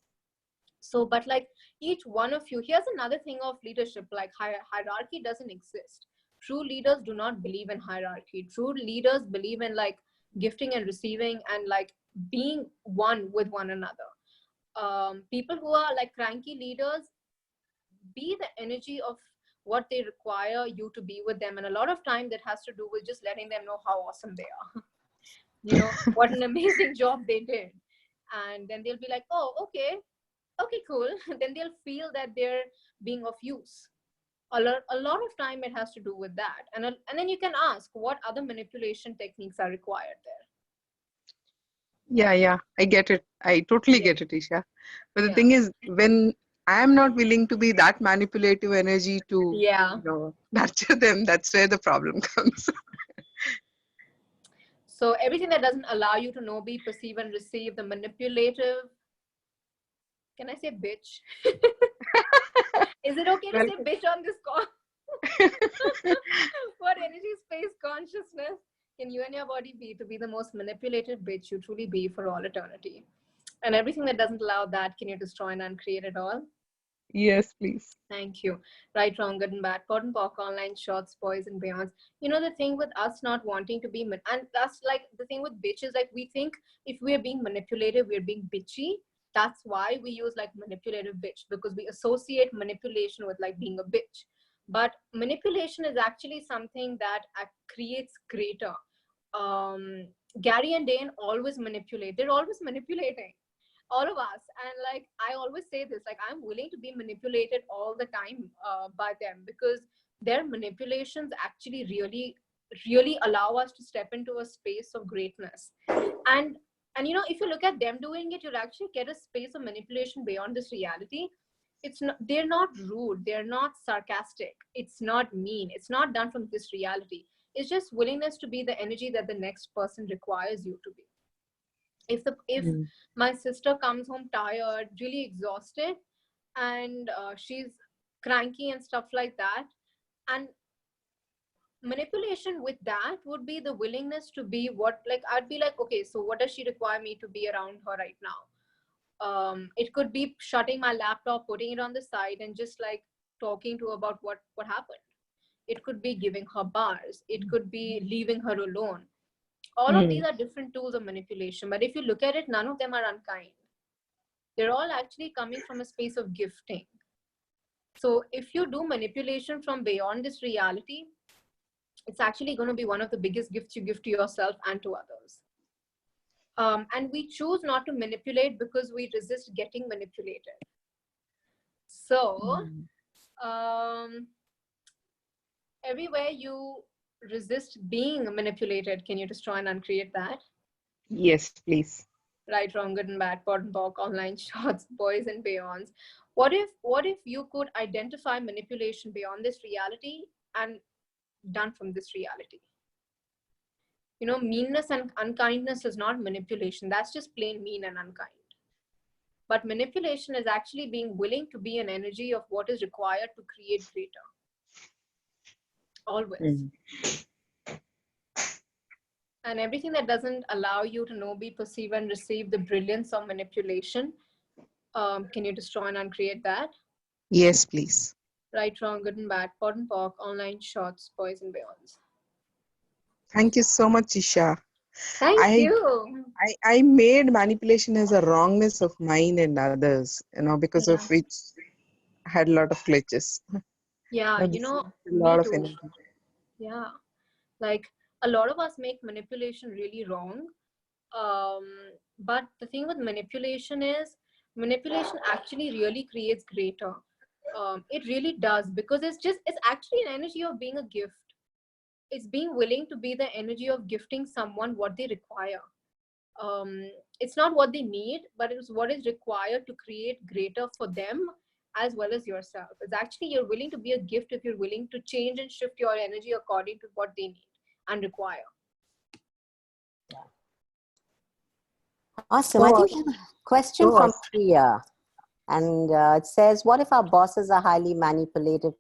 So, but like each one of you, here's another thing of leadership, like hierarchy doesn't exist. True leaders do not believe in hierarchy. True leaders believe in like gifting and receiving and like being one with one another. People who are like cranky leaders, be the energy of what they require you to be with them, and a lot of time that has to do with just letting them know how awesome they are. You know, what an amazing job they did. And then they'll be like, oh, okay, cool. Then they'll feel that they're being of use. A lot of time it has to do with that. And then you can ask what other manipulation techniques are required Yeah, I get it. I totally there. get it, Isha. But the Yeah. thing is, when I am not willing to be that manipulative energy to, Yeah. nurture them, that's where the problem comes. So everything that doesn't allow you to know, be, perceive, and receive, the manipulative, can I say bitch? Is it okay to Well, say bitch on this call? What energy, space, consciousness can you and your body be to be the most manipulative bitch you truly be for all eternity? And everything that doesn't allow that, can you destroy and uncreate it all? yes, please. Thank you. Right, wrong, good and bad, cotton pock, online, shorts, boys, and beyonds. You know, the thing with us not wanting to be, and that's like the thing with bitches, like we think if we're being manipulative, we're being bitchy. That's why we use like manipulative bitch, because we associate manipulation with like being a bitch. But manipulation is actually something that creates greater. Um, Gary and Dane always manipulate. They're always manipulating, all of us. And like I always say this, like I'm willing to be manipulated all the time by them, because their manipulations actually really allow us to step into a space of greatness. And you know, if you look at them doing it, you'll actually get a space of manipulation beyond this reality. It's not, they're not rude, they're not sarcastic, it's not mean, it's not done from this reality. It's just willingness to be the energy that the next person requires you to be. If Mm. my sister comes home tired, really exhausted, and she's cranky and stuff like that, and manipulation with that would be the willingness to be what, like I'd be like, okay, so what does she require me to be around her right now? It could be shutting my laptop, putting it on the side, and just like talking to her about what happened. It could be giving her bars. It could be leaving her alone. All of these are different tools of manipulation. But if you look at it, none of them are unkind. They're all actually coming from a space of gifting. So if you do manipulation from beyond this reality, it's actually going to be one of the biggest gifts you give to yourself and to others. And we choose not to manipulate because we resist getting manipulated. So everywhere you resist being manipulated, can you destroy and uncreate that? Yes, please. Right, wrong, good and bad, pot and pock, online shots, boys and beyonds. What if you could identify manipulation beyond this reality and done from this reality? You know, meanness and unkindness is not manipulation. That's just plain mean and unkind. But manipulation is actually being willing to be an energy of what is required to create greater. Always. And everything that doesn't allow you to know, be, perceive, and receive the brilliance of manipulation, can you destroy and uncreate that? Yes, please. Right, wrong, good and bad, pot and pock, online shots, boys and beyonds. Thank you so much, Isha. Thank you. I made manipulation as a wrongness of mine and others, because of which I had a lot of glitches. Yeah, Now you this know, is a me lot of too. energy. Yeah, like a lot of us make manipulation really wrong. But the thing with manipulation is manipulation actually really creates greater. It really does, because it's actually an energy of being a gift. It's being willing to be the energy of gifting someone what they require. It's not what they need, but it's what is required to create greater for them as well as yourself. It's actually you're willing to be a gift if you're willing to change and shift your energy according to what they need and require. Awesome. I think we have a question from Priya. And it says, what if our bosses are highly manipulative,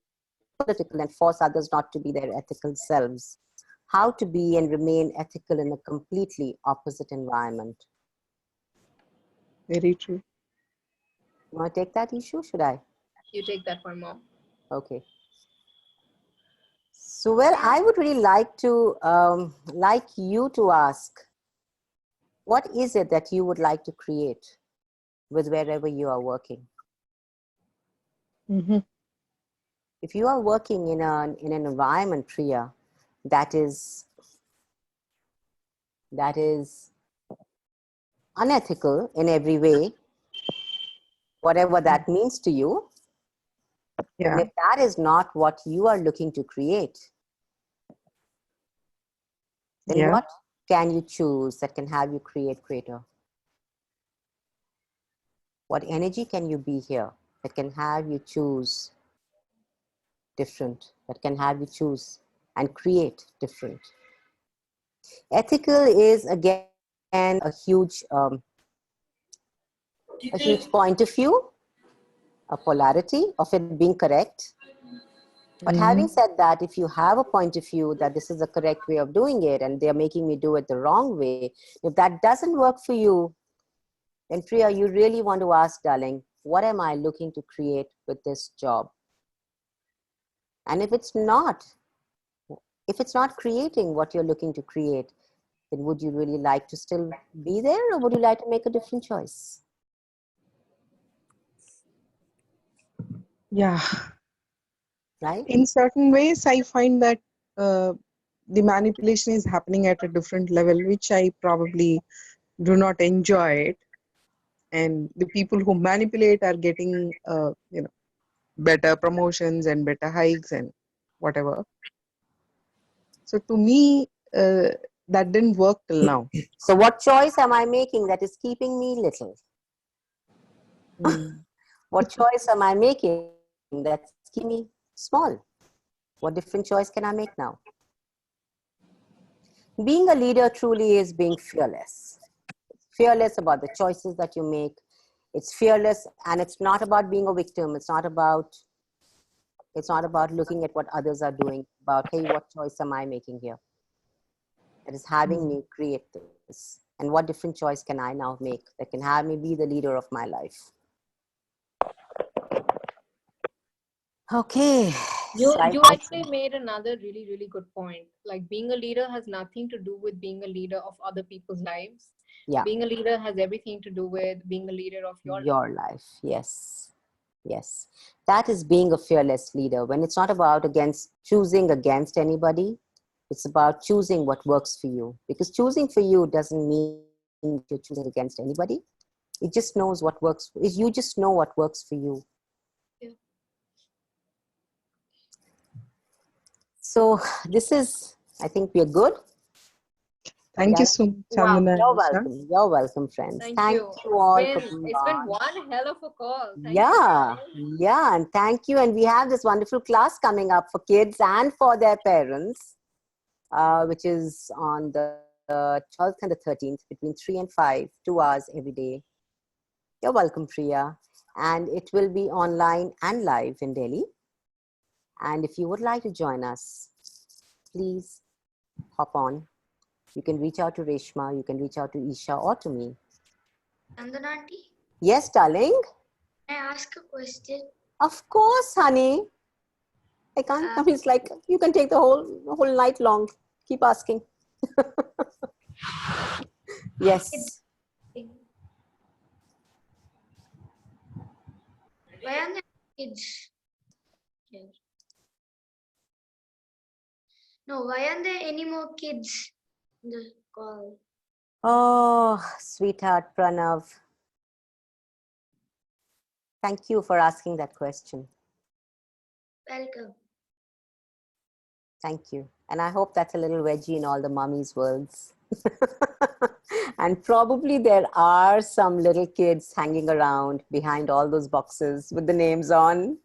political, and force others not to be their ethical selves? How to be and remain ethical in a completely opposite environment? Very true. You want to take that issue? Should I? You take that one more. Okay. So, well, I would really like you to ask, what is it that you would like to create with wherever you are working? If you are working in an environment, Priya, that is unethical in every way, whatever that means to you, and if that is not what you are looking to create, then what can you choose that can have you create greater? What energy can you be here that can have you choose different, that can have you choose and create different? Ethical is again a huge point of view, a polarity of it being correct. But having said that, if you have a point of view that this is the correct way of doing it and they're making me do it the wrong way, if that doesn't work for you, then Priya, you really want to ask, darling, what am I looking to create with this job? And if it's not creating what you're looking to create, then would you really like to still be there, or would you like to make a different choice? Yeah. Right? In certain ways, I find that the manipulation is happening at a different level, which I probably do not enjoy it. And the people who manipulate are getting, better promotions and better hikes and whatever. So to me, that didn't work till now. So what choice am I making that is keeping me little? What choice am I making that's keeping me small? What different choice can I make now? Being a leader truly is being fearless. Fearless about the choices that you make. It's fearless, and it's not about being a victim. It's not about looking at what others are doing, about, hey, what choice am I making here that is having me create this? And what different choice can I now make that can have me be the leader of my life? Okay. You actually made another really, really good point. Like being a leader has nothing to do with being a leader of other people's lives. Yeah. Being a leader has everything to do with being a leader of your life. Life. Yes. Yes. That is being a fearless leader. When it's not about choosing against anybody, it's about choosing what works for you. Because choosing for you doesn't mean you're choosing against anybody. It just knows what works. You just know what works for you. Yeah. So this is, I think we're good. Thank you so much, Wow. Chandana. You're Isha. welcome. You're welcome, friends. Thank you. all for being It's been on. one hell of a call. Thank Yeah, you. yeah, and thank you. And we have this wonderful class coming up for kids and for their parents, which is on the 12th and the 13th between 3 and 5, 2 hours every day. You're welcome, Priya. And it will be online and live in Delhi. And if you would like to join us, please hop on. You can reach out to Reshma, you can reach out to Isha or to me. Chandana auntie, Yes, darling? can I ask a question? Of course, honey. I can't. I mean, it's like you can take the whole night long. Keep asking. Yes. Why are there kids here? No, why aren't there any more kids in the call? Oh, sweetheart Pranav. Thank you for asking that question. Welcome. Thank you. And I hope that's a little wedgie in all the mummies' worlds. And probably there are some little kids hanging around behind all those boxes with the names on.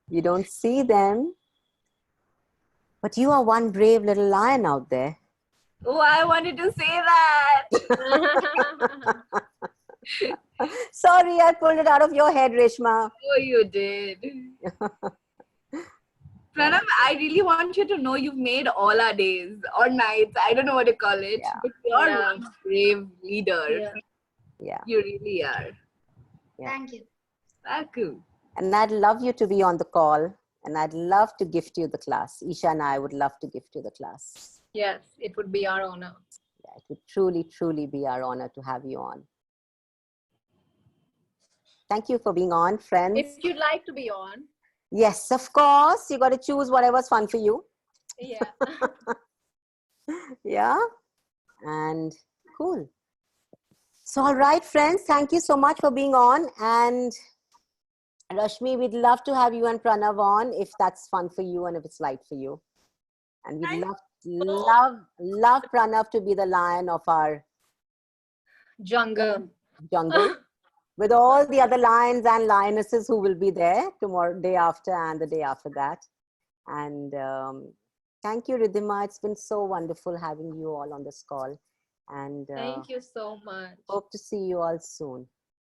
You don't see them. But you are one brave little lion out there. Oh, I wanted to say that. Sorry, I pulled it out of your head, Reshma. Oh, you did. Pranav, I really want you to know you've made all our days or nights. I don't know what to call it. Yeah. But you're Yeah. one brave leader. Yeah. Yeah. You really are. Yeah. Thank you. Welcome. And I'd love you to be on the call. And I'd love to gift you the class. Isha and I would love to gift you the class. Yes, it would be our honor. Yeah, it would truly, truly be our honor to have you on. Thank you for being on, friends. If you'd like to be on. Yes, of course. You got to choose whatever's fun for you. Yeah. Yeah. And cool. So, all right, friends, thank you so much for being on. And Rashmi, we'd love to have you and Pranav on if that's fun for you and if it's light for you. And we'd love Pranav to be the lion of our Jungle. jungle with all the other lions and lionesses who will be there tomorrow, day after, and the day after that. And thank you, Ridhima. It's been so wonderful having you all on this call. And Thank you so much. hope to see you all soon.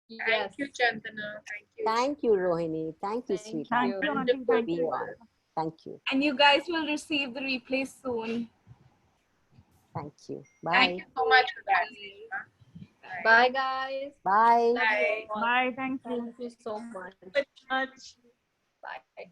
Yes. Thank you, Chandana. Thank you. Thank you, Rohini. Thank you, Thank sweetheart. you. Auntie. Thank Be you. on. Thank you. And you guys will receive the replay soon. Thank you. Bye. Thank you so much for that. Bye, guys. Bye. Love you all. Bye. Thank you. Thank you so much. Much. Bye.